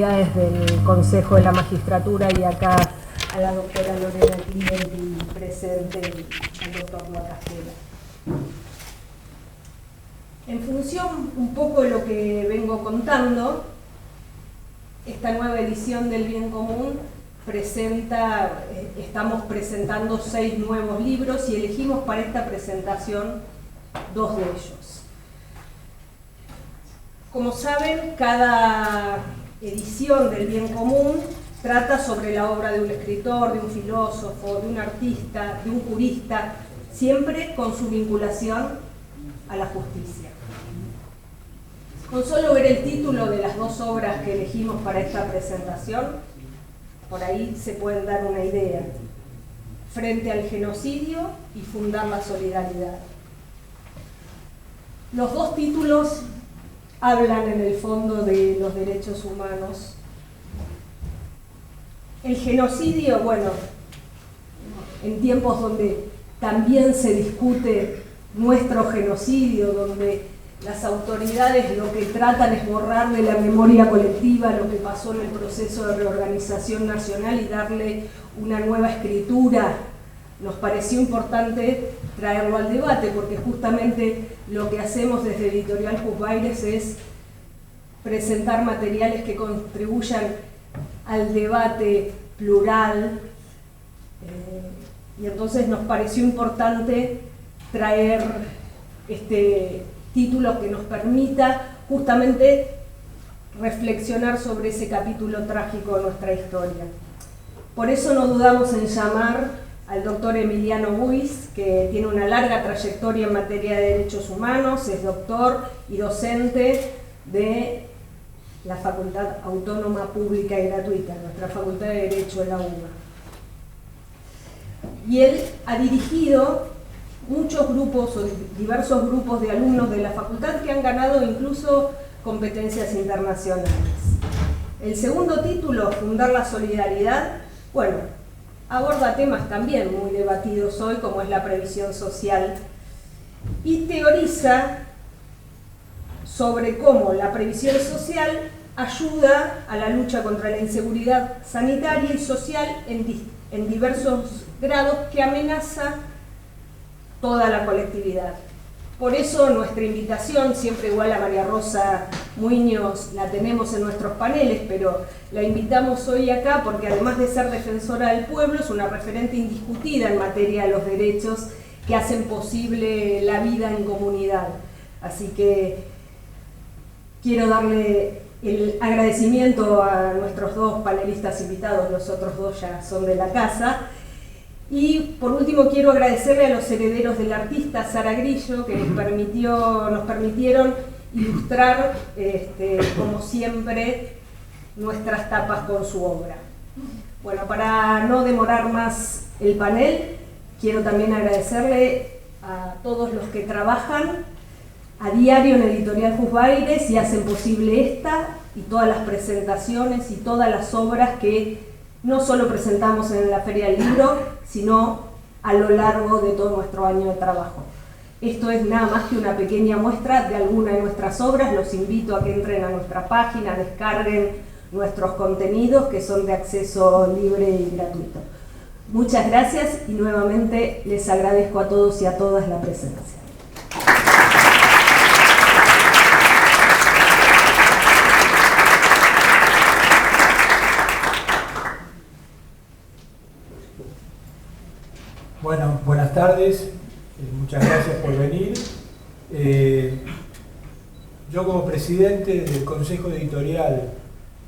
autoridades del Consejo de la Magistratura y acá a la doctora Lorena Clienti presente y al doctor Noa Castela. En función un poco de lo que vengo contando, esta nueva edición del Bien Común estamos presentando 6 nuevos libros y elegimos para esta presentación 2 de ellos. Como saben, cada edición del Bien Común trata sobre la obra de un escritor, de un filósofo, de un artista, de un jurista, siempre con su vinculación a la justicia. Con solo ver el título de las 2 obras que elegimos para esta presentación, por ahí se pueden dar una idea. Frente al genocidio y fundar la solidaridad. Los 2 títulos hablan en el fondo de los derechos humanos. El genocidio, bueno, en tiempos donde también se discute nuestro genocidio, donde las autoridades lo que tratan es borrar de la memoria colectiva lo que pasó en el proceso de reorganización nacional y darle una nueva escritura, nos pareció importante traerlo al debate, porque justamente lo que hacemos desde Editorial Juzbaires es presentar materiales que contribuyan al debate plural, y entonces nos pareció importante traer este título que nos permita justamente reflexionar sobre ese capítulo trágico de nuestra historia. Por eso no dudamos en llamar al doctor Emiliano Buis, que tiene una larga trayectoria en materia de derechos humanos, es doctor y docente de la Facultad Autónoma Pública y Gratuita, nuestra Facultad de Derecho de la UBA. Y él ha dirigido muchos grupos o diversos grupos de alumnos de la facultad que han ganado incluso competencias internacionales. El segundo título, Fundar la Solidaridad, bueno, aborda temas también muy debatidos hoy, como es la previsión social, y teoriza sobre cómo la previsión social ayuda a la lucha contra la inseguridad sanitaria y social en diversos grados que amenaza toda la colectividad. Por eso nuestra invitación, siempre igual a María Rosa Muñoz, la tenemos en nuestros paneles, pero la invitamos hoy acá porque además de ser defensora del pueblo, es una referente indiscutida en materia de los derechos que hacen posible la vida en comunidad. Así que quiero darle el agradecimiento a nuestros 2 panelistas invitados, los otros 2 ya son de la casa. Y por último quiero agradecerle a los herederos del artista, Sara Grillo, que nos permitieron ilustrar, como siempre, nuestras tapas con su obra. Bueno, para no demorar más el panel, quiero también agradecerle a todos los que trabajan a diario en Editorial Juzbaires y hacen posible esta y todas las presentaciones y todas las obras que no solo presentamos en la Feria del Libro, sino a lo largo de todo nuestro año de trabajo. Esto es nada más que una pequeña muestra de alguna de nuestras obras. Los invito a que entren a nuestra página, descarguen nuestros contenidos que son de acceso libre y gratuito. Muchas gracias y nuevamente les agradezco a todos y a todas la presencia. Bueno, buenas tardes, muchas gracias por venir. Yo como presidente del Consejo Editorial,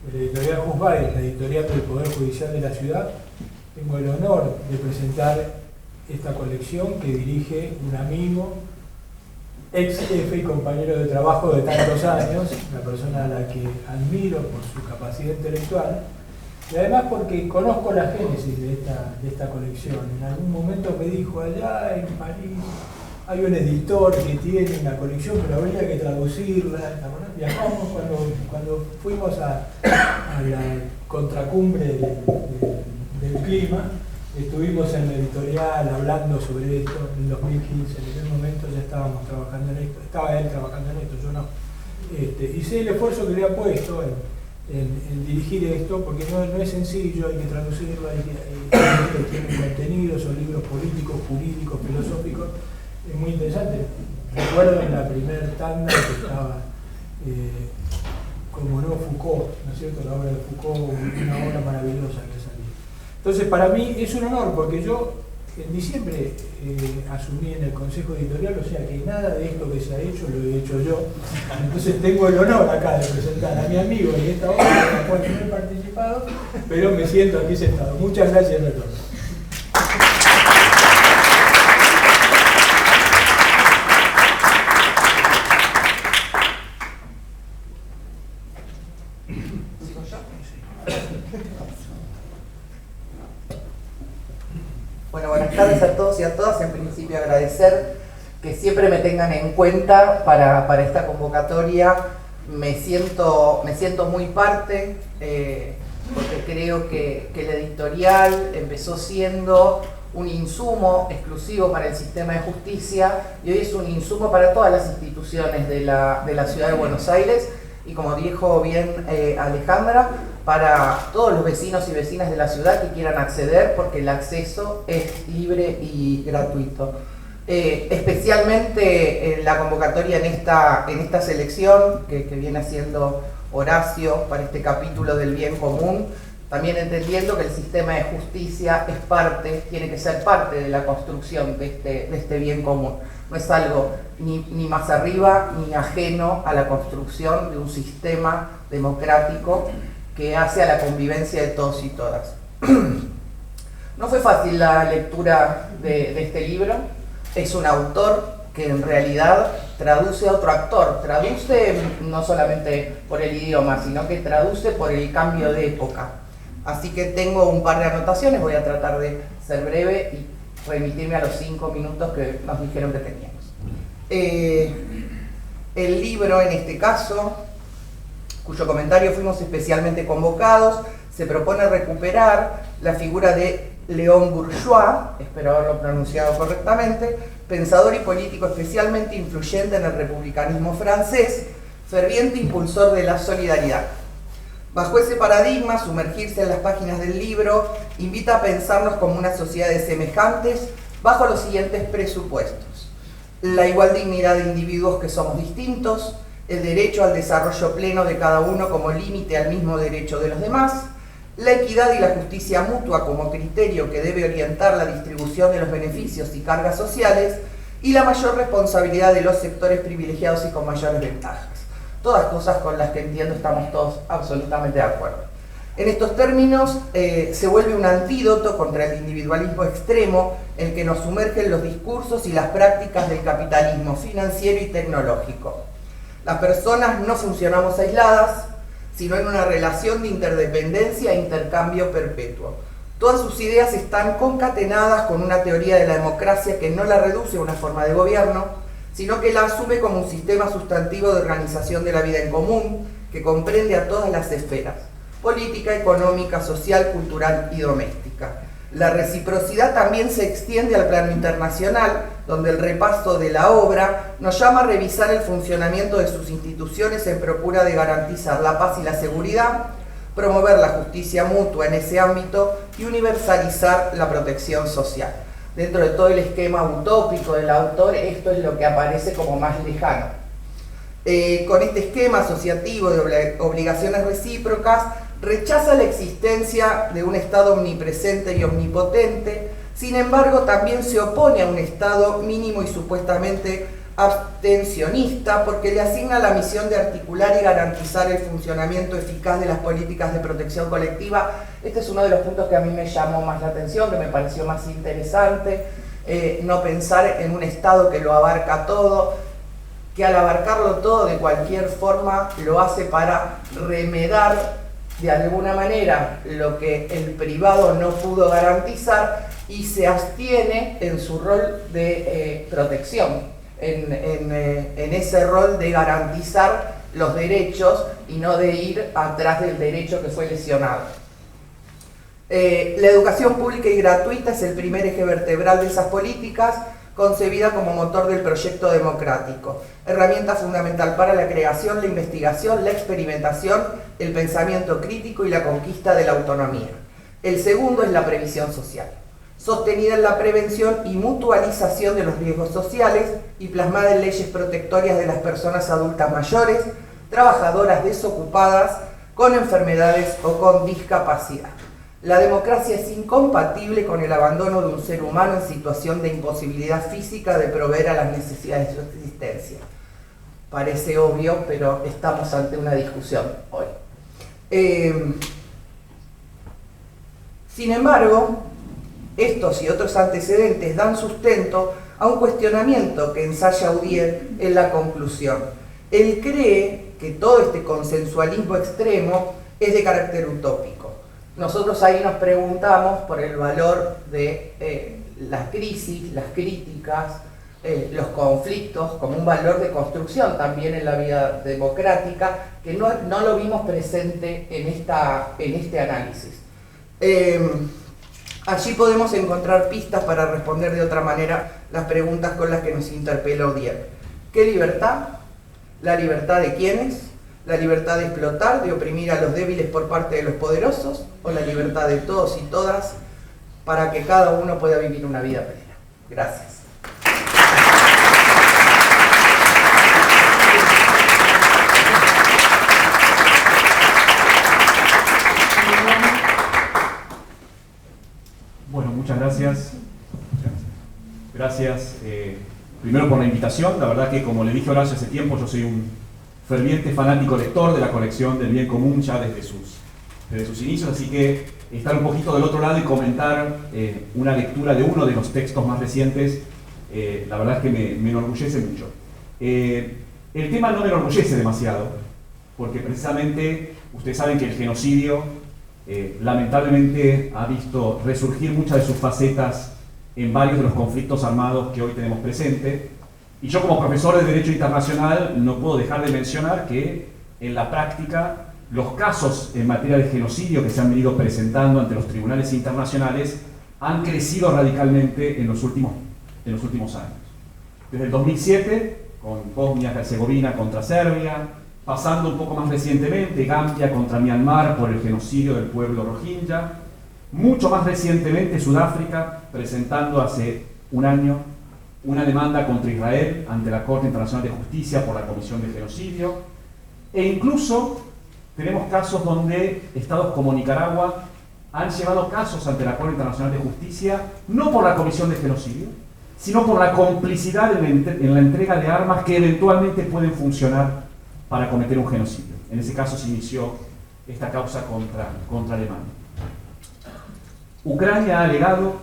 de la Editorial Juzbaires, la editorial del Poder Judicial de la Ciudad, tengo el honor de presentar esta colección que dirige un amigo, ex jefe y compañero de trabajo de tantos años, una persona a la que admiro por su capacidad intelectual, y además porque conozco la génesis de esta colección. En algún momento me dijo, allá en París hay un editor que tiene una colección, pero habría que traducirla. Viajamos cuando fuimos a la contracumbre del clima, estuvimos en la editorial hablando sobre esto en 2015. En aquel momento ya estábamos trabajando en esto, estaba él trabajando en esto, yo no. Y sé el esfuerzo que le ha puesto en dirigir esto, porque no es sencillo, hay que traducirlo, tienen contenidos, son libros políticos, jurídicos, filosóficos, es muy interesante. Recuerdo en la primera tanda que estaba, como no, Foucault, ¿no es cierto?, la obra de Foucault, una obra maravillosa que salió. Entonces, para mí es un honor, porque yo en diciembre asumí en el Consejo Editorial, o sea que nada de esto que se ha hecho lo he hecho yo. Entonces tengo el honor acá de presentar a mi amigo en esta obra en la cual no he participado, pero me siento aquí sentado. Muchas gracias a todos. Bueno, buenas tardes a todos y a todas. En principio agradecer que siempre me tengan en cuenta para esta convocatoria. Me siento muy parte, porque creo que la editorial empezó siendo un insumo exclusivo para el sistema de justicia y hoy es un insumo para todas las instituciones de la ciudad de Buenos Aires y, como dijo bien Alejandra, para todos los vecinos y vecinas de la ciudad que quieran acceder, porque el acceso es libre y gratuito. Especialmente la convocatoria en esta selección que viene haciendo Horacio para este capítulo del bien común, también entendiendo que el sistema de justicia tiene que ser parte de la construcción de este bien común. No es algo ni más arriba ni ajeno a la construcción de un sistema democrático que hace a la convivencia de todos y todas. No fue fácil la lectura de este libro. Es un autor que en realidad traduce a otro actor, traduce no solamente por el idioma, sino que traduce por el cambio de época. Así que tengo un par de anotaciones, voy a tratar de ser breve y remitirme a los 5 minutos que nos dijeron que teníamos. El libro, en este caso, cuyo comentario fuimos especialmente convocados, se propone recuperar la figura de Léon Bourgeois, espero haberlo pronunciado correctamente, pensador y político especialmente influyente en el republicanismo francés, ferviente impulsor de la solidaridad. Bajo ese paradigma, sumergirse en las páginas del libro invita a pensarnos como una sociedad de semejantes bajo los siguientes presupuestos: la igual dignidad de individuos que somos distintos, el derecho al desarrollo pleno de cada uno como límite al mismo derecho de los demás, la equidad y la justicia mutua como criterio que debe orientar la distribución de los beneficios y cargas sociales, y la mayor responsabilidad de los sectores privilegiados y con mayores ventajas. Todas cosas con las que entiendo estamos todos absolutamente de acuerdo. En estos términos se vuelve un antídoto contra el individualismo extremo en que nos sumergen los discursos y las prácticas del capitalismo financiero y tecnológico. Las personas no funcionamos aisladas, sino en una relación de interdependencia e intercambio perpetuo. Todas sus ideas están concatenadas con una teoría de la democracia que no la reduce a una forma de gobierno, sino que la asume como un sistema sustantivo de organización de la vida en común, que comprende a todas las esferas: política, económica, social, cultural y doméstica. La reciprocidad también se extiende al plano internacional, donde el repaso de la obra nos llama a revisar el funcionamiento de sus instituciones en procura de garantizar la paz y la seguridad, promover la justicia mutua en ese ámbito y universalizar la protección social. Dentro de todo el esquema utópico del autor, esto es lo que aparece como más lejano. Con este esquema asociativo de obligaciones recíprocas, rechaza la existencia de un Estado omnipresente y omnipotente. Sin embargo, también se opone a un Estado mínimo y supuestamente abstencionista, porque le asigna la misión de articular y garantizar el funcionamiento eficaz de las políticas de protección colectiva. Este es uno de los puntos que a mí me llamó más la atención, que me pareció más interesante. No pensar en un Estado que lo abarca todo, que al abarcarlo todo de cualquier forma lo hace para remedar de alguna manera lo que el privado no pudo garantizar y se abstiene en su rol de protección, en ese rol de garantizar los derechos y no de ir atrás del derecho que fue lesionado. La educación pública y gratuita es el primer eje vertebral de esas políticas, concebida como motor del proyecto democrático, herramienta fundamental para la creación, la investigación, la experimentación, el pensamiento crítico y la conquista de la autonomía. El segundo es la previsión social, sostenida en la prevención y mutualización de los riesgos sociales y plasmada en leyes protectorias de las personas adultas mayores, trabajadoras desocupadas, con enfermedades o con discapacidad. La democracia es incompatible con el abandono de un ser humano en situación de imposibilidad física de proveer a las necesidades de su existencia. Parece obvio, pero estamos ante una discusión hoy. Sin embargo, estos y otros antecedentes dan sustento a un cuestionamiento que ensaya Odier en la conclusión. Él cree que todo este consensualismo extremo es de carácter utópico. Nosotros ahí nos preguntamos por el valor de las crisis, las críticas, los conflictos como un valor de construcción también en la vida democrática, que no lo vimos presente en este análisis. Allí podemos encontrar pistas para responder de otra manera las preguntas con las que nos interpela Odier. ¿Qué libertad? ¿La libertad de quiénes? ¿La libertad de explotar, de oprimir a los débiles por parte de los poderosos? ¿O la libertad de todos y todas para que cada uno pueda vivir una vida plena? Gracias. Bueno, muchas gracias. Gracias primero por la invitación. La verdad que, como le dije a Horacio hace tiempo, yo soy un ferviente fanático lector de la colección del Bien Común ya desde sus inicios, así que estar un poquito del otro lado y comentar una lectura de uno de los textos más recientes, la verdad es que me enorgullece mucho. El tema no me enorgullece demasiado, porque precisamente ustedes saben que el genocidio lamentablemente ha visto resurgir muchas de sus facetas en varios de los conflictos armados que hoy tenemos presente. Y yo, como profesor de Derecho Internacional, no puedo dejar de mencionar que en la práctica los casos en materia de genocidio que se han venido presentando ante los tribunales internacionales han crecido radicalmente en los últimos años. Desde el 2007, con Bosnia-Herzegovina contra Serbia, pasando un poco más recientemente Gambia contra Myanmar por el genocidio del pueblo rohingya, mucho más recientemente Sudáfrica presentando hace un año una demanda contra Israel ante la Corte Internacional de Justicia por la comisión de genocidio, e incluso tenemos casos donde estados como Nicaragua han llevado casos ante la Corte Internacional de Justicia no por la comisión de genocidio, sino por la complicidad en la entrega de armas que eventualmente pueden funcionar para cometer un genocidio. En ese caso se inició esta causa contra Alemania. Ucrania ha alegado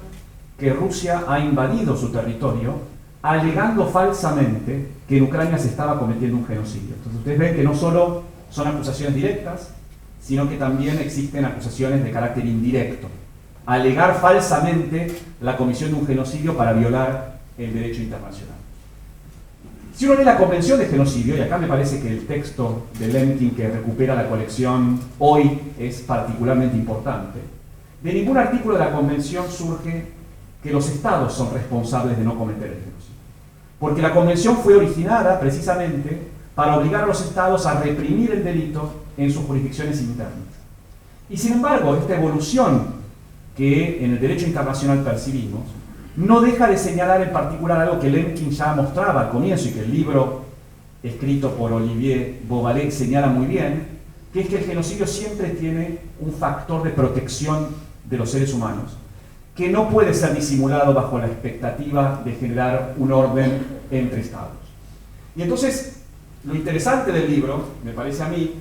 que Rusia ha invadido su territorio, alegando falsamente que en Ucrania se estaba cometiendo un genocidio. Entonces ustedes ven que no solo son acusaciones directas, sino que también existen acusaciones de carácter indirecto. Alegar falsamente la comisión de un genocidio para violar el derecho internacional. Si uno lee la Convención de Genocidio, y acá me parece que el texto de Lemkin que recupera la colección hoy es particularmente importante, de ningún artículo de la Convención surge que los estados son responsables de no cometer el genocidio. Porque la Convención fue originada precisamente para obligar a los estados a reprimir el delito en sus jurisdicciones internas. Y sin embargo, esta evolución que en el derecho internacional percibimos no deja de señalar en particular algo que Lemkin ya mostraba al comienzo y que el libro escrito por Olivier Beauvalet señala muy bien, que es que el genocidio siempre tiene un factor de protección de los seres humanos que no puede ser disimulado bajo la expectativa de generar un orden entre estados. Y entonces, lo interesante del libro, me parece a mí,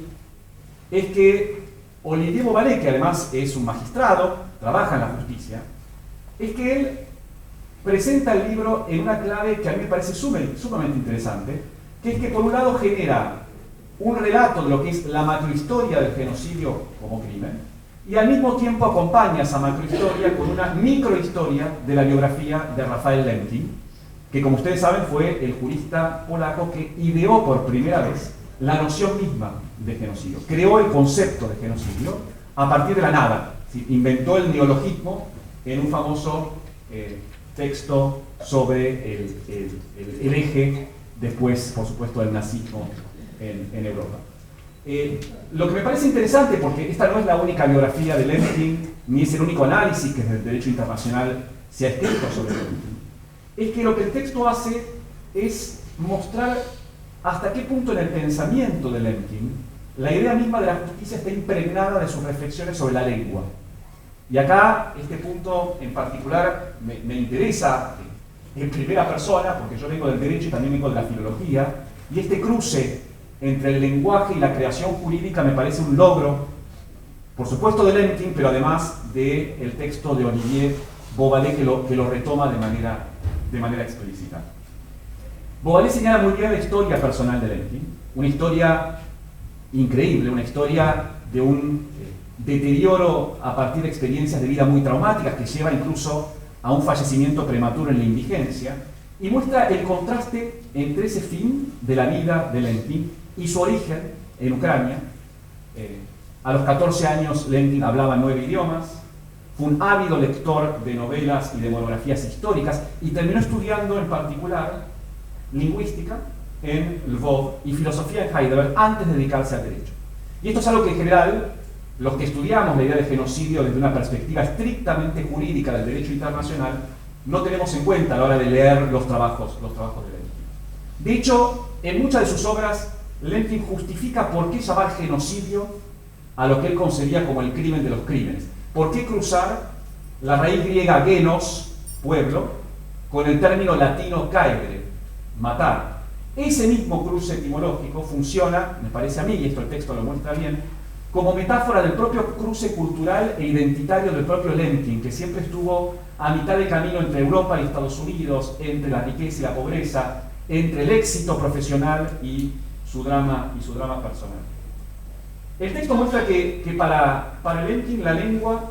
es que Olivier Beauvalet, que además es un magistrado, trabaja en la justicia, es que él presenta el libro en una clave que a mí me parece sumamente interesante, que es que por un lado genera un relato de lo que es la macrohistoria del genocidio como crimen, y al mismo tiempo acompaña esa macrohistoria con una microhistoria de la biografía de Raphael Lemkin, que, como ustedes saben, fue el jurista polaco que ideó por primera vez la noción misma de genocidio. Creó el concepto de genocidio a partir de la nada. ¿Sí? Inventó el neologismo en un famoso texto sobre el eje, después, por supuesto, del nazismo en Europa. Lo que me parece interesante, porque esta no es la única biografía de Lemkin, ni es el único análisis que desde el derecho internacional se ha escrito sobre Lemkin, es que lo que el texto hace es mostrar hasta qué punto en el pensamiento de Lemkin la idea misma de la justicia está impregnada de sus reflexiones sobre la lengua. Y acá, este punto en particular me interesa en primera persona, porque yo vengo del derecho y también vengo de la filología, y este cruce entre el lenguaje y la creación jurídica me parece un logro, por supuesto de Lemkin, pero además del texto de Olivier Beauvalet que lo retoma de manera explícita. Beauvalet señala muy bien la historia personal de Lemkin, una historia increíble, una historia de un deterioro a partir de experiencias de vida muy traumáticas que lleva incluso a un fallecimiento prematuro en la indigencia, y muestra el contraste entre ese fin de la vida de Lemkin y su origen en Ucrania. A los 14 años Lemkin hablaba 9 idiomas, fue un ávido lector de novelas y de monografías históricas y terminó estudiando en particular lingüística en Lvov y filosofía en Heidelberg antes de dedicarse al derecho. Y esto es algo que en general los que estudiamos la idea de genocidio desde una perspectiva estrictamente jurídica del derecho internacional no tenemos en cuenta a la hora de leer los trabajos de Lemkin. De hecho, en muchas de sus obras, Lemkin justifica por qué llamar genocidio a lo que él concebía como el crimen de los crímenes. ¿Por qué cruzar la raíz griega genos, pueblo, con el término latino caere, matar? Ese mismo cruce etimológico funciona, me parece a mí, y esto el texto lo muestra bien, como metáfora del propio cruce cultural e identitario del propio Lemkin, que siempre estuvo a mitad de camino entre Europa y Estados Unidos, entre la riqueza y la pobreza, entre el éxito profesional y su drama personal. El texto muestra que para Lemkin la lengua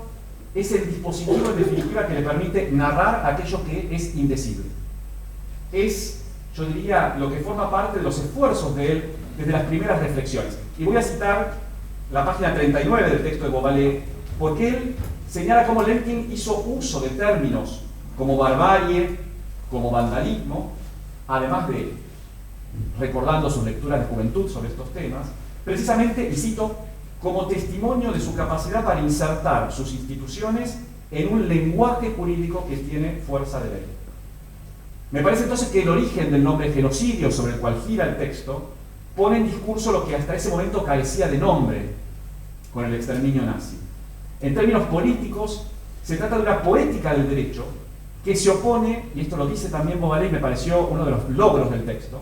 es el dispositivo en definitiva que le permite narrar aquello que es indecible. Es, yo diría, lo que forma parte de los esfuerzos de él desde las primeras reflexiones. Y voy a citar la página 39 del texto de Beauvalet, porque él señala cómo Lemkin hizo uso de términos como barbarie, como vandalismo, además de recordando sus lecturas de juventud sobre estos temas, precisamente, y cito, como testimonio de su capacidad para insertar sus instituciones en un lenguaje jurídico que tiene fuerza de ley. Me parece entonces que el origen del nombre genocidio sobre el cual gira el texto pone en discurso lo que hasta ese momento carecía de nombre con el exterminio nazi. En términos políticos, se trata de una poética del derecho que se opone, y esto lo dice también Beauvalet, me pareció uno de los logros del texto,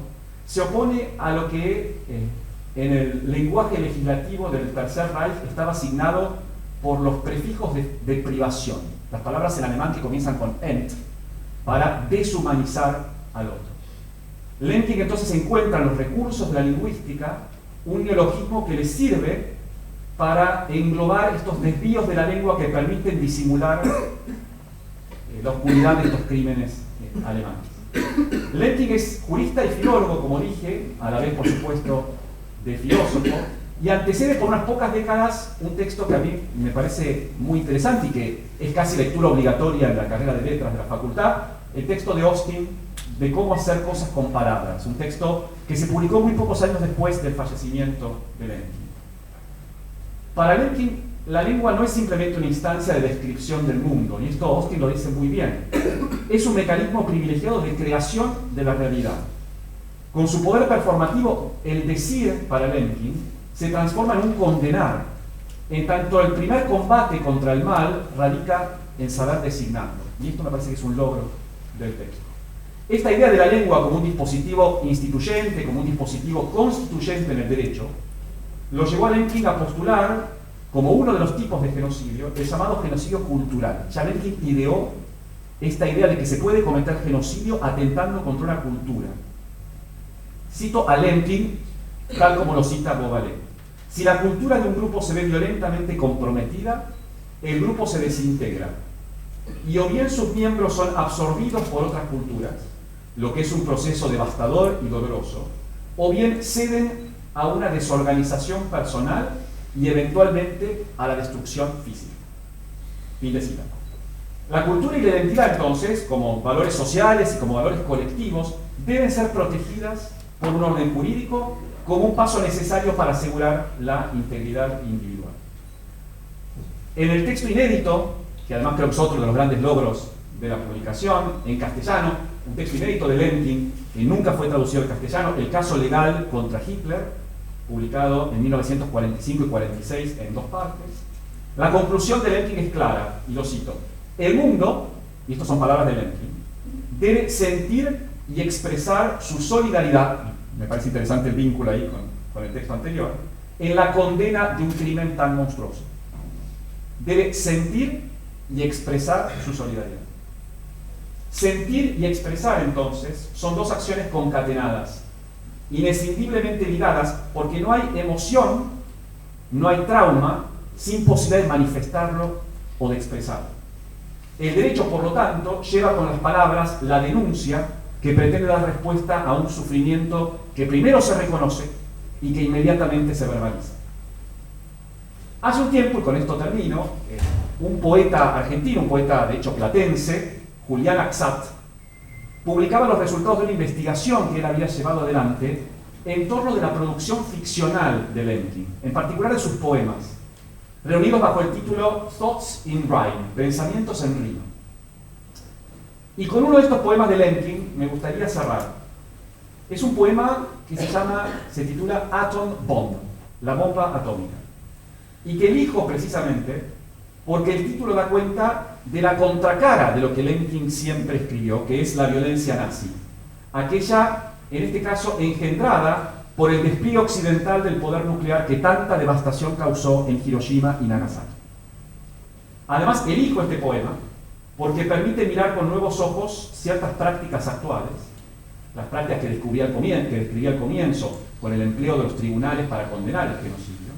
se opone a lo que en el lenguaje legislativo del Tercer Reich estaba asignado por los prefijos de privación, las palabras en alemán que comienzan con ent, para deshumanizar al otro. Lemkin entonces encuentra en los recursos de la lingüística un neologismo que le sirve para englobar estos desvíos de la lengua que permiten disimular la oscuridad de estos crímenes alemanes. Lemkin es jurista y filólogo, como dije, a la vez por supuesto de filósofo, y antecede por unas pocas décadas un texto que a mí me parece muy interesante y que es casi lectura obligatoria en la carrera de letras de la facultad, el texto de Austin de cómo hacer cosas con palabras, un texto que se publicó muy pocos años después del fallecimiento de Lemkin. Para Lemkin, la lengua no es simplemente una instancia de descripción del mundo, y esto Austin lo dice muy bien, es un mecanismo privilegiado de creación de la realidad. Con su poder performativo, el decir para Lemkin se transforma en un condenar, en tanto el primer combate contra el mal radica en saber designarlo, y esto me parece que es un logro del texto. Esta idea de la lengua como un dispositivo instituyente, como un dispositivo constituyente en el derecho, lo llevó a Lemkin a postular como uno de los tipos de genocidio, el llamado genocidio cultural. Ya Lemkin ideó esta idea de que se puede cometer genocidio atentando contra una cultura. Cito a Lemkin, tal como lo cita Beauvalet. Si la cultura de un grupo se ve violentamente comprometida, el grupo se desintegra. Y o bien sus miembros son absorbidos por otras culturas, lo que es un proceso devastador y doloroso, o bien ceden a una desorganización personal y eventualmente a la destrucción física. Fin de cita. La cultura y la identidad, entonces, como valores sociales y como valores colectivos, deben ser protegidas por un orden jurídico como un paso necesario para asegurar la integridad individual. En el texto inédito, que además creo que es otro de los grandes logros de la publicación, en castellano, un texto inédito de Lemkin, que nunca fue traducido al castellano, El caso legal contra Hitler, publicado en 1945 y 46 en 2 partes. La conclusión de Lemkin es clara, y lo cito: el mundo, y estas son palabras de Lemkin, debe sentir y expresar su solidaridad, me parece interesante el vínculo ahí con el texto anterior, en la condena de un crimen tan monstruoso. Debe sentir y expresar su solidaridad. Sentir y expresar, entonces, son 2 acciones concatenadas, inescindiblemente ligadas, porque no hay emoción, no hay trauma, sin posibilidad de manifestarlo o de expresarlo. El derecho, por lo tanto, lleva con las palabras la denuncia que pretende dar respuesta a un sufrimiento que primero se reconoce y que inmediatamente se verbaliza. Hace un tiempo, y con esto termino, un poeta argentino, un poeta de hecho platense, Julián Axat, publicaba los resultados de una investigación que él había llevado adelante en torno de la producción ficcional de Lemkin, en particular de sus poemas, reunidos bajo el título Thoughts in Rhyme, Pensamientos en rima. Y con uno de estos poemas de Lemkin me gustaría cerrar. Es un poema que se titula Atom Bomb, la bomba atómica, y que elijo precisamente porque el título da cuenta de la contracara de lo que Lemkin siempre escribió, que es la violencia nazi, aquella, en este caso, engendrada por el despliegue occidental del poder nuclear que tanta devastación causó en Hiroshima y Nagasaki. Además, elijo este poema porque permite mirar con nuevos ojos ciertas prácticas actuales, las prácticas que describí al comienzo, con el empleo de los tribunales para condenar el genocidio,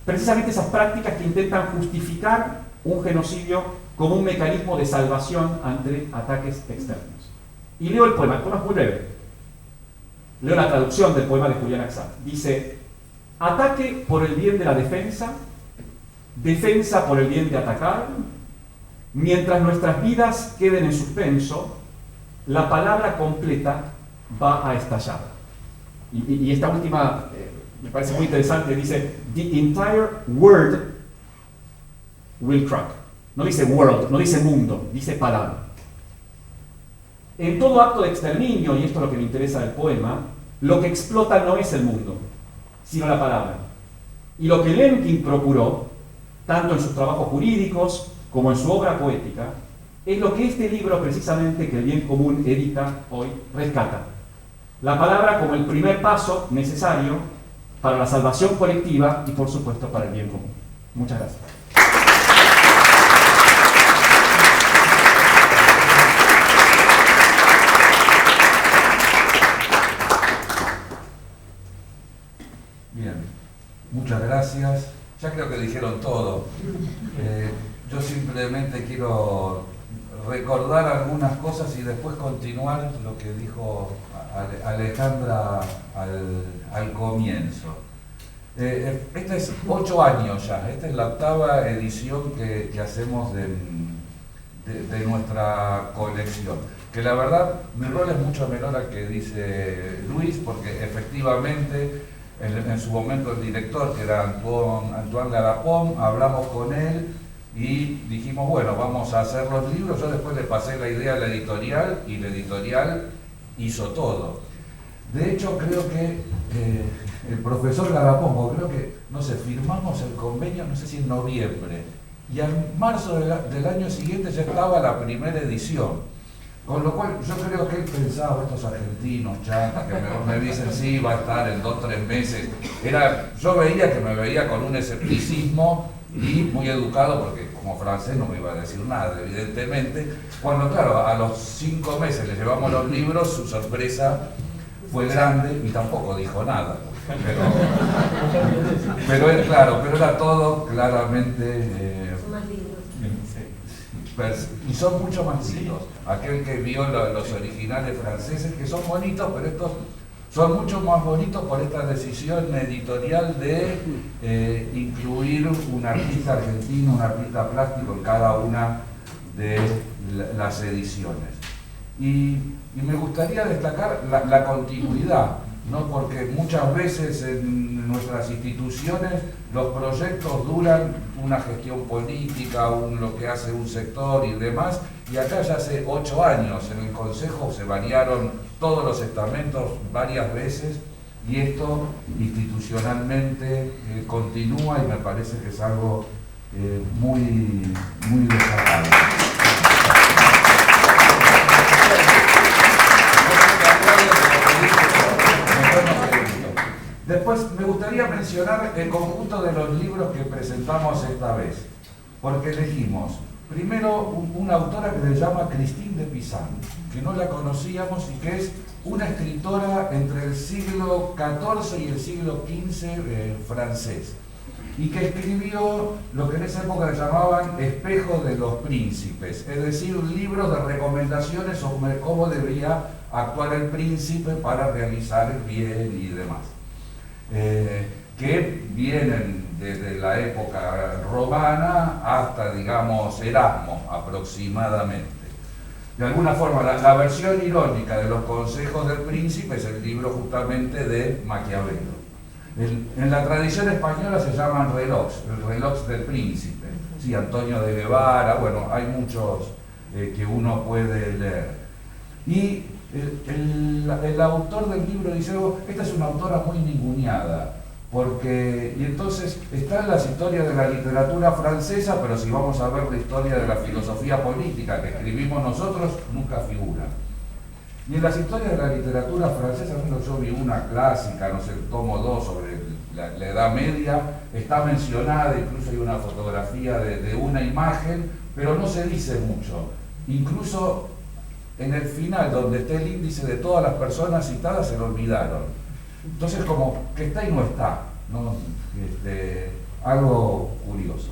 precisamente esas prácticas que intentan justificar un genocidio como un mecanismo de salvación ante ataques externos. Y leo el poema es muy breve. Leo la traducción del poema de Julián Axat. Dice: ataque por el bien de la defensa, defensa por el bien de atacar, mientras nuestras vidas queden en suspenso, la palabra completa va a estallar. Y esta última me parece muy interesante, dice: the entire word will crack. No dice world, no dice mundo, dice palabra. En todo acto de exterminio, y esto es lo que me interesa del poema, lo que explota no es el mundo, sino la palabra. Y lo que Lemkin procuró, tanto en sus trabajos jurídicos como en su obra poética, es lo que este libro, precisamente, que el Bien Común edita hoy, rescata. La palabra como el primer paso necesario para la salvación colectiva y, por supuesto, para el bien común. Muchas gracias. Bien, muchas gracias. Ya creo que dijeron todo. Yo simplemente quiero recordar algunas cosas y después continuar lo que dijo Alejandra al comienzo. Este es 8 años ya, esta es la 8ª edición que hacemos de nuestra colección. Que la verdad, mi rol es mucho menor al que dice Luis, porque efectivamente en su momento el director, que era Antoine Garapon, hablamos con él y dijimos, bueno, vamos a hacer los libros. Yo después le pasé la idea a la editorial y la editorial hizo todo. De hecho, creo que el profesor Garapon, creo que, no sé, firmamos el convenio, no sé si en noviembre, y en marzo del año siguiente ya estaba la primera edición. Con lo cual, yo creo que él pensaba, estos argentinos chatas que me dicen, sí, va a estar en 2 o 3 meses. Yo veía que me veía con un escepticismo y muy educado, porque como francés no me iba a decir nada, evidentemente. Cuando, claro, a los 5 meses le llevamos los libros, su sorpresa fue grande y tampoco dijo nada. Pero él, claro, pero era todo claramente... y son mucho más lindos. Aquel que vio los originales franceses, que son bonitos, pero estos son mucho más bonitos por esta decisión editorial de incluir un artista argentino, un artista plástico en cada una de las ediciones. Y me gustaría destacar la continuidad ¿no? Porque muchas veces en nuestras instituciones los proyectos duran una gestión política, lo que hace un sector y demás, y acá ya hace 8 años en el Consejo se variaron todos los estamentos varias veces, y esto institucionalmente continúa, y me parece que es algo muy destacable. Después me gustaría mencionar el conjunto de los libros que presentamos esta vez, porque elegimos primero una autora que se llama Christine de Pizan, que no la conocíamos y que es una escritora entre el siglo XIV y el siglo XV francés, y que escribió lo que en esa época le llamaban Espejo de los Príncipes, es decir, un libro de recomendaciones sobre cómo debería actuar el príncipe para realizar el bien y demás. Que vienen desde la época romana hasta, digamos, Erasmo aproximadamente. De alguna forma, la versión irónica de los consejos del príncipe es el libro justamente de Maquiavelo. En la tradición española se llaman relojes, el reloj del príncipe. Sí, Antonio de Guevara, bueno, hay muchos que uno puede leer. Y el autor del libro dice, esta es una autora muy ninguneada, y entonces están las historias de la literatura francesa, pero si vamos a ver la historia de la filosofía política que escribimos nosotros, nunca figura. Y en las historias de la literatura francesa, yo vi una clásica, no sé, el tomo 2 sobre la Edad Media, está mencionada, incluso hay una fotografía de una imagen, pero no se dice mucho. Incluso en el final, donde está el índice de todas las personas citadas, se lo olvidaron. Entonces, como que está y no está, ¿no? Algo curioso.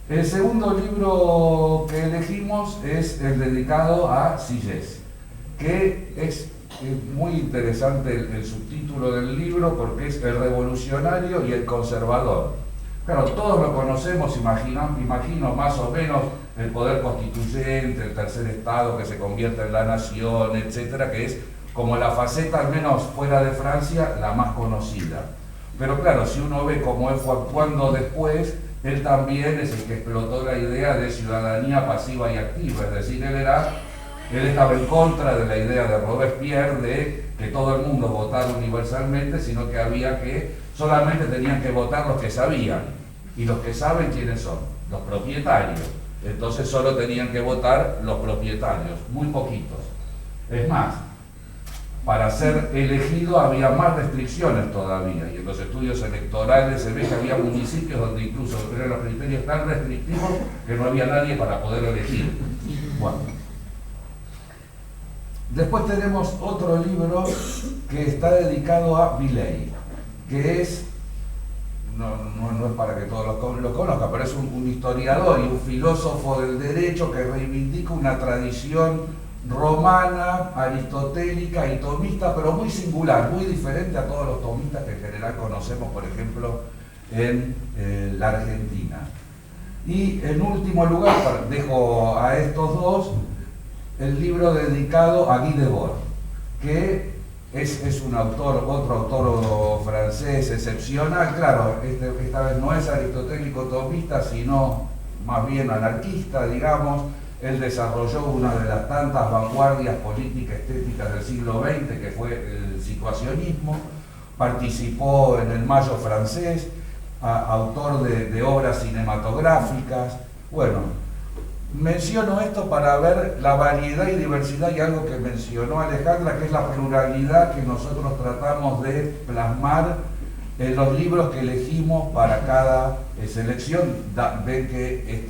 El segundo libro que elegimos es el dedicado a Sieyès, que es muy interesante el subtítulo del libro porque es El revolucionario y el conservador. Claro, todos lo conocemos, imagino más o menos el poder constituyente, el tercer estado que se convierte en la nación, etcétera, que es como la faceta, al menos fuera de Francia, la más conocida. Pero claro, si uno ve cómo él fue actuando después, él también es el que explotó la idea de ciudadanía pasiva y activa, es decir, él estaba en contra de la idea de Robespierre de que todo el mundo votara universalmente, sino que solamente tenían que votar los que sabían, y los que saben quiénes son, los propietarios. Entonces solo tenían que votar los propietarios, muy poquitos. Es más, para ser elegido había más restricciones todavía, y en los estudios electorales se ve que había municipios donde incluso eran los criterios tan restrictivos que no había nadie para poder elegir. Bueno. Después tenemos otro libro que está dedicado a Milley, que es, no es para que todos lo conozcan, pero es un historiador y un filósofo del derecho que reivindica una tradición romana, aristotélica y tomista, pero muy singular, muy diferente a todos los tomistas que en general conocemos, por ejemplo, en la Argentina. Y en último lugar, dejo a estos dos, el libro dedicado a Guy Debord, que es un autor, otro autor francés excepcional, claro, esta vez no es aristotélico tomista, sino más bien anarquista, digamos. Él desarrolló una de las tantas vanguardias políticas estéticas del siglo XX, que fue el situacionismo, participó en el Mayo francés, autor de obras cinematográficas. Bueno, menciono esto para ver la variedad y diversidad y algo que mencionó Alejandra, que es la pluralidad que nosotros tratamos de plasmar en los libros que elegimos para cada selección. Ven que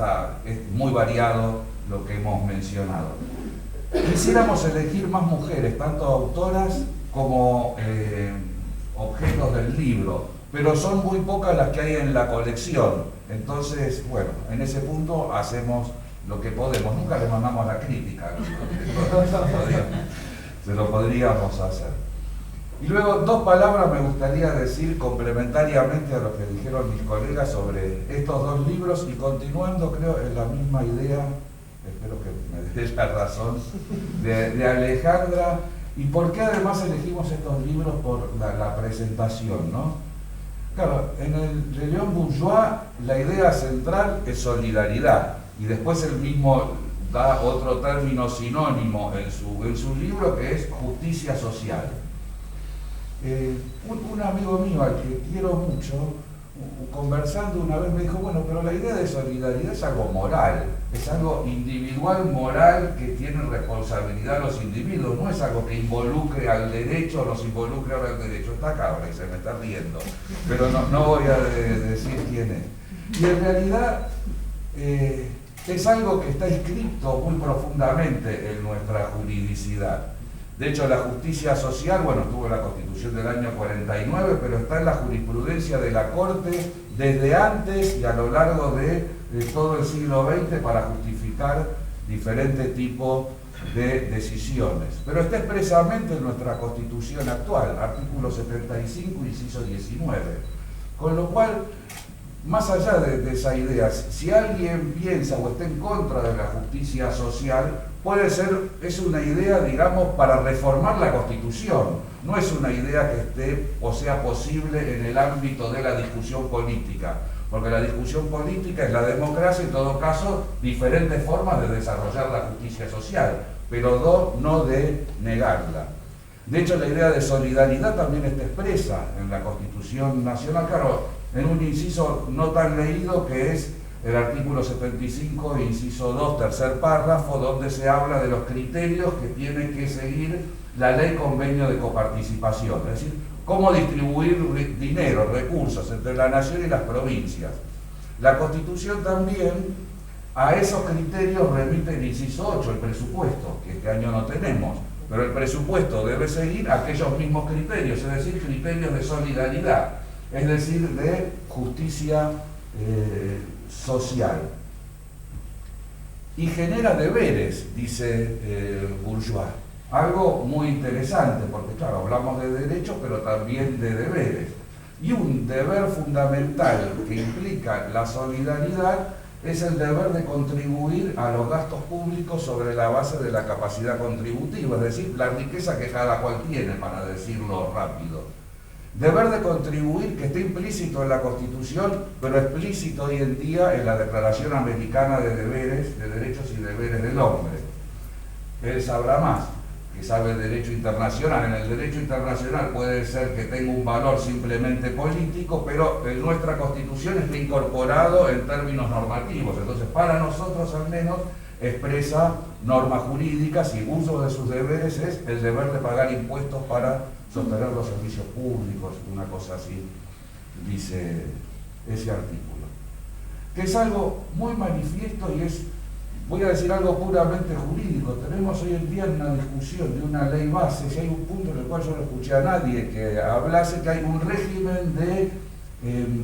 es muy variado lo que hemos mencionado. Quisiéramos elegir más mujeres, tanto autoras como objetos del libro, pero son muy pocas las que hay en la colección. Entonces, bueno, en ese punto hacemos lo que podemos. Nunca le mandamos la crítica, se lo podríamos hacer. Y luego, dos palabras me gustaría decir complementariamente a lo que dijeron mis colegas sobre estos dos libros, y continuando, creo, en la misma idea, espero que me dé la razón, de Alejandra, ¿Y por qué además elegimos estos libros por la presentación, ¿no? Claro, en el de León Bourgeois la idea central es solidaridad, y después él mismo da otro término sinónimo en su libro, que es justicia social. Un amigo mío al que quiero mucho, conversando una vez me dijo, bueno, pero la idea de solidaridad es algo moral, es algo individual, moral, que tiene responsabilidad los individuos, no es algo que involucre al derecho o los involucre ahora al derecho. Está acá y se me está riendo, pero no voy a decir quién es. Y en realidad es algo que está inscrito muy profundamente en nuestra juridicidad. De hecho, la justicia social, bueno, estuvo en la Constitución del año 49, pero está en la jurisprudencia de la Corte desde antes y a lo largo de todo el siglo XX para justificar diferentes tipos de decisiones. Pero está expresamente en nuestra Constitución actual, artículo 75, inciso 19. Con lo cual, más allá de esa idea, si alguien piensa o está en contra de la justicia social, puede ser, es una idea, digamos, para reformar la Constitución, no es una idea que esté o sea posible en el ámbito de la discusión política, porque la discusión política es la democracia, en todo caso, diferentes formas de desarrollar la justicia social, pero no de negarla. De hecho, la idea de solidaridad también está expresa en la Constitución Nacional, claro, en un inciso no tan leído, que es el artículo 75, inciso 2, tercer párrafo, donde se habla de los criterios que tiene que seguir la ley convenio de coparticipación, es decir, cómo distribuir dinero, recursos entre la nación y las provincias. La Constitución también a esos criterios remite el inciso 8, el presupuesto, que este año no tenemos, pero el presupuesto debe seguir aquellos mismos criterios, es decir, criterios de solidaridad, es decir, de justicia social. Y genera deberes, dice Bourgeois. Algo muy interesante, porque claro, hablamos de derechos, pero también de deberes. Y un deber fundamental que implica la solidaridad es el deber de contribuir a los gastos públicos sobre la base de la capacidad contributiva, es decir, la riqueza que cada cual tiene, para decirlo rápido. Deber de contribuir que está implícito en la Constitución, pero explícito hoy en día en la Declaración Americana de Deberes, de Derechos y Deberes del Hombre. Él sabrá más, que sabe el derecho internacional. En el derecho internacional puede ser que tenga un valor simplemente político, pero en nuestra Constitución está incorporado en términos normativos. Entonces, para nosotros al menos, expresa normas jurídicas y uso de sus deberes es el deber de pagar impuestos para sostener los servicios públicos, una cosa así, dice ese artículo. Que es algo muy manifiesto y es, voy a decir algo puramente jurídico. Tenemos hoy en día una discusión de una ley base, si hay un punto en el cual yo no escuché a nadie que hablase, que hay un régimen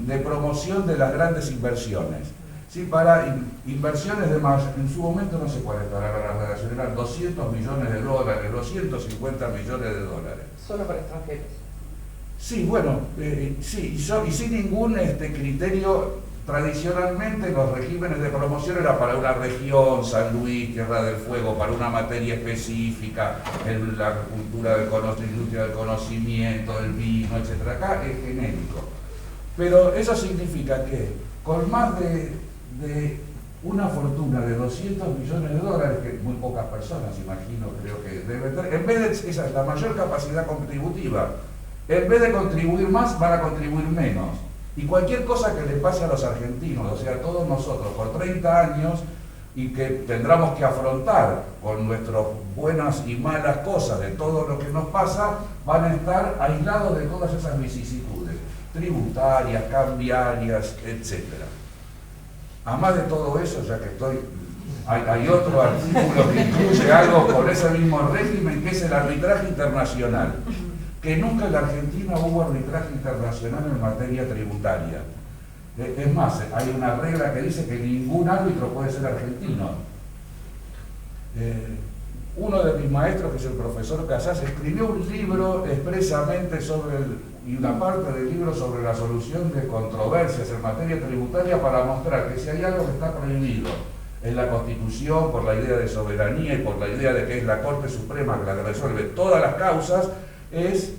de promoción de las grandes inversiones. Sí, para inversiones de más, en su momento no sé cuál estará la relación, eran 200 millones de dólares, 250 millones de dólares. Solo para extranjeros. Sí, bueno, sí, y sin ningún criterio. Tradicionalmente los regímenes de promoción era para una región, San Luis, Tierra del Fuego, para una materia específica, en la cultura del industria del conocimiento, el vino, etc. Acá es genérico. Pero eso significa que con más de una fortuna de 200 millones de dólares, que muy pocas personas, imagino, creo que deben tener, en vez de, esa es la mayor capacidad contributiva, en vez de contribuir más, van a contribuir menos. Y cualquier cosa que le pase a los argentinos, o sea, a todos nosotros, por 30 años, y que tendremos que afrontar con nuestras buenas y malas cosas de todo lo que nos pasa, van a estar aislados de todas esas vicisitudes, tributarias, cambiarias, etc. Además de todo eso, ya que hay otro artículo que incluye algo con ese mismo régimen, que es el arbitraje internacional. Que nunca en la Argentina hubo arbitraje internacional en materia tributaria. Es más, hay una regla que dice que ningún árbitro puede ser argentino. Uno de mis maestros, que es el profesor Casas, escribió un libro expresamente y una parte del libro sobre la solución de controversias en materia tributaria, para mostrar que si hay algo que está prohibido en la Constitución, por la idea de soberanía y por la idea de que es la Corte Suprema la que resuelve todas las causas, es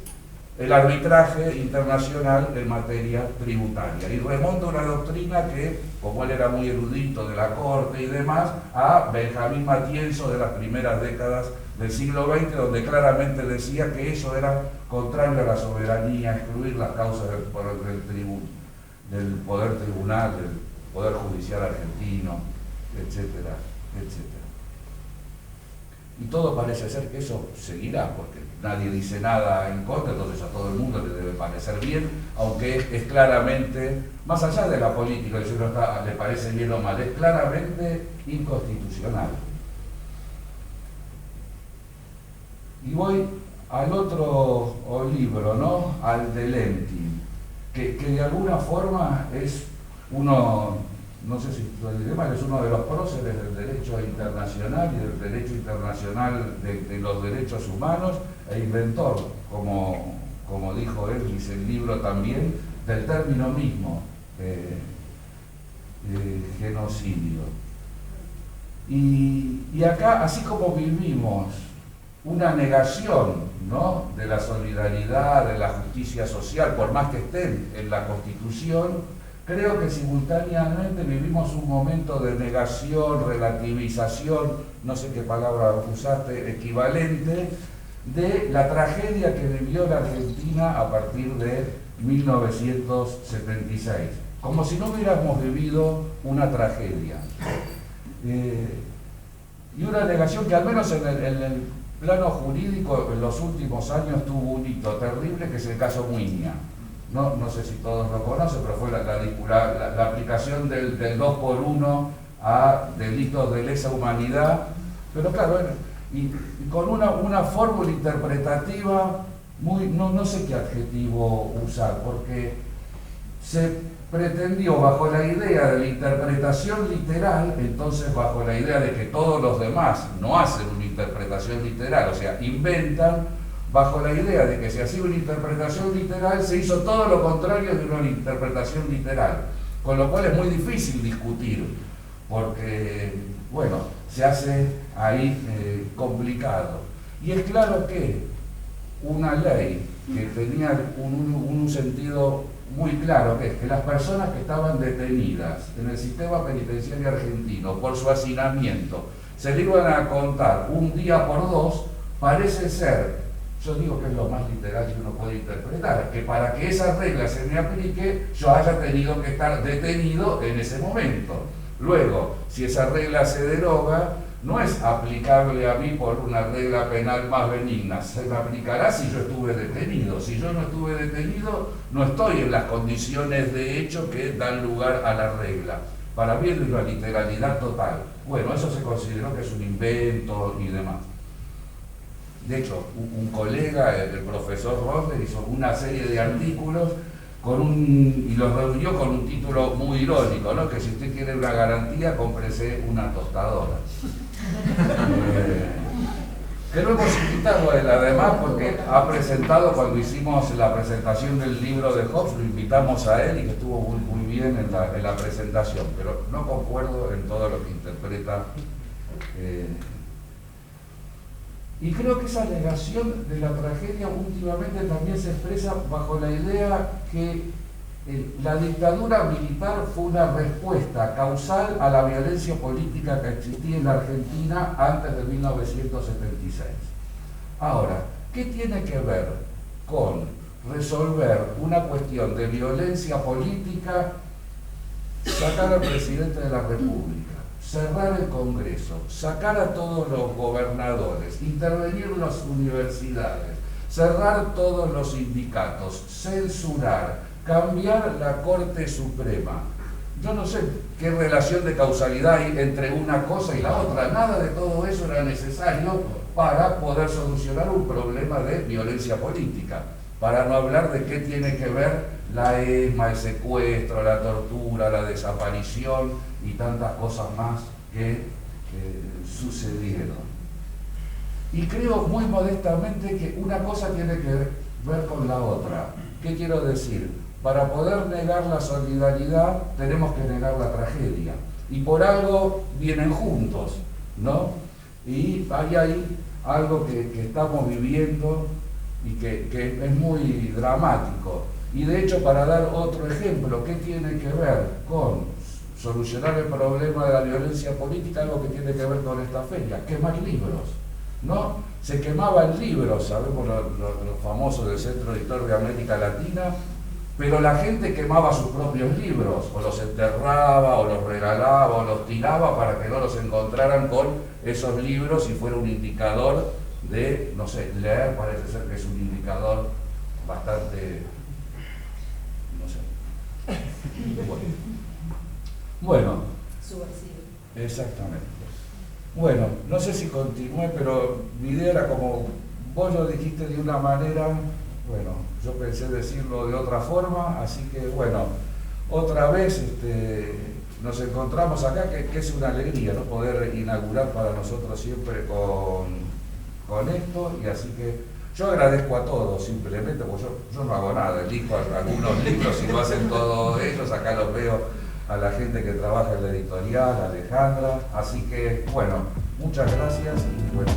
el arbitraje internacional en materia tributaria. Y remonta una doctrina que, como él era muy erudito de la Corte y demás, a Benjamín Matienzo de las primeras décadas del siglo XX, donde claramente decía que eso era contrario a la soberanía, excluir las causas del poder tribunal, del poder judicial argentino, etcétera, etcétera. Y todo parece ser que eso seguirá, porque nadie dice nada en contra, entonces a todo el mundo le debe parecer bien, aunque es claramente, más allá de la política, si uno le parece bien o mal, es claramente inconstitucional. Y voy al otro libro, ¿no? Al de Lemkin, que de alguna forma es uno, no sé si lo diré, es uno de los próceres del derecho internacional y del derecho internacional de los derechos humanos, e inventor, como dijo él, dice el libro también, del término mismo, genocidio. Y acá, así como vivimos una negación, ¿no?, de la solidaridad, de la justicia social, por más que estén en la Constitución, creo que simultáneamente vivimos un momento de negación, relativización, no sé qué palabra usaste, equivalente, de la tragedia que vivió la Argentina a partir de 1976, como si no hubiéramos vivido una tragedia. Y una negación que al menos en el plano jurídico en los últimos años tuvo un hito terrible, que es el caso Muiña. No sé si todos lo conocen, pero fue la aplicación del 2x1 a delitos de lesa humanidad, pero claro, y con una fórmula interpretativa muy, no sé qué adjetivo usar, porque se pretendió, bajo la idea de la interpretación literal, entonces bajo la idea de que todos los demás no hacen una interpretación literal, o sea, inventan, bajo la idea de que si hacía una interpretación literal, se hizo todo lo contrario de una interpretación literal, con lo cual es muy difícil discutir, porque, bueno, se hace ahí complicado. Y es claro que una ley que tenía un sentido muy claro, que es que las personas que estaban detenidas en el sistema penitenciario argentino por su hacinamiento se le iban a contar un día por dos, parece ser, yo digo que es lo más literal que uno puede interpretar, que para que esa regla se me aplique, yo haya tenido que estar detenido en ese momento. Luego, si esa regla se deroga, no es aplicable a mí por una regla penal más benigna, se me aplicará si yo estuve detenido. Si yo no estuve detenido, no estoy en las condiciones de hecho que dan lugar a la regla. Para mí es una literalidad total. Bueno, eso se consideró que es un invento y demás. De hecho, un colega, el profesor Rosler, hizo una serie de artículos y los reunió con un título muy irónico, ¿no? Que si usted quiere una garantía, cómprese una tostadora. Que lo hemos invitado a él además porque ha presentado, cuando hicimos la presentación del libro de Hobbes, lo invitamos a él y que estuvo muy bien en la presentación, pero no concuerdo en todo lo que interpreta. Y creo que esa negación de la tragedia últimamente también se expresa bajo la idea que la dictadura militar fue una respuesta causal a la violencia política que existía en la Argentina antes de 1976. Ahora, ¿qué tiene que ver con resolver una cuestión de violencia política, sacar al presidente de la República, cerrar el Congreso, sacar a todos los gobernadores, intervenir en las universidades, cerrar todos los sindicatos, censurar, cambiar la Corte Suprema? Yo no sé qué relación de causalidad hay entre una cosa y la otra. Nada de todo eso era necesario para poder solucionar un problema de violencia política. Para no hablar de qué tiene que ver la ESMA, el secuestro, la tortura, la desaparición y tantas cosas más que sucedieron. Y creo muy modestamente que una cosa tiene que ver con la otra. ¿Qué quiero decir? Para poder negar la solidaridad tenemos que negar la tragedia. y por algo vienen juntos, ¿no? Y hay ahí algo que estamos viviendo y que es muy dramático. Y de hecho, para dar otro ejemplo, ¿qué tiene que ver con solucionar el problema de la violencia política? Algo que tiene que ver con esta feria, quemar libros, ¿no? Se quemaban libros, sabemos los famosos del Centro Editor de América Latina, pero la gente quemaba sus propios libros, o los enterraba, o los regalaba, o los tiraba para que no los encontraran con esos libros y fuera un indicador de, no sé, leer parece ser que es un indicador bastante, no sé. Bueno. Subversivo. Exactamente. Bueno, no sé si continué, pero mi idea era como vos lo dijiste de una manera, bueno, yo pensé decirlo de otra forma, así que bueno, otra vez nos encontramos acá, que es una alegría, ¿no? Poder inaugurar para nosotros siempre con esto, y así que yo agradezco a todos simplemente, porque yo no hago nada, elijo algunos libros y lo hacen todos ellos, acá los veo a la gente que trabaja en la editorial, a Alejandra, así que bueno, muchas gracias y bueno.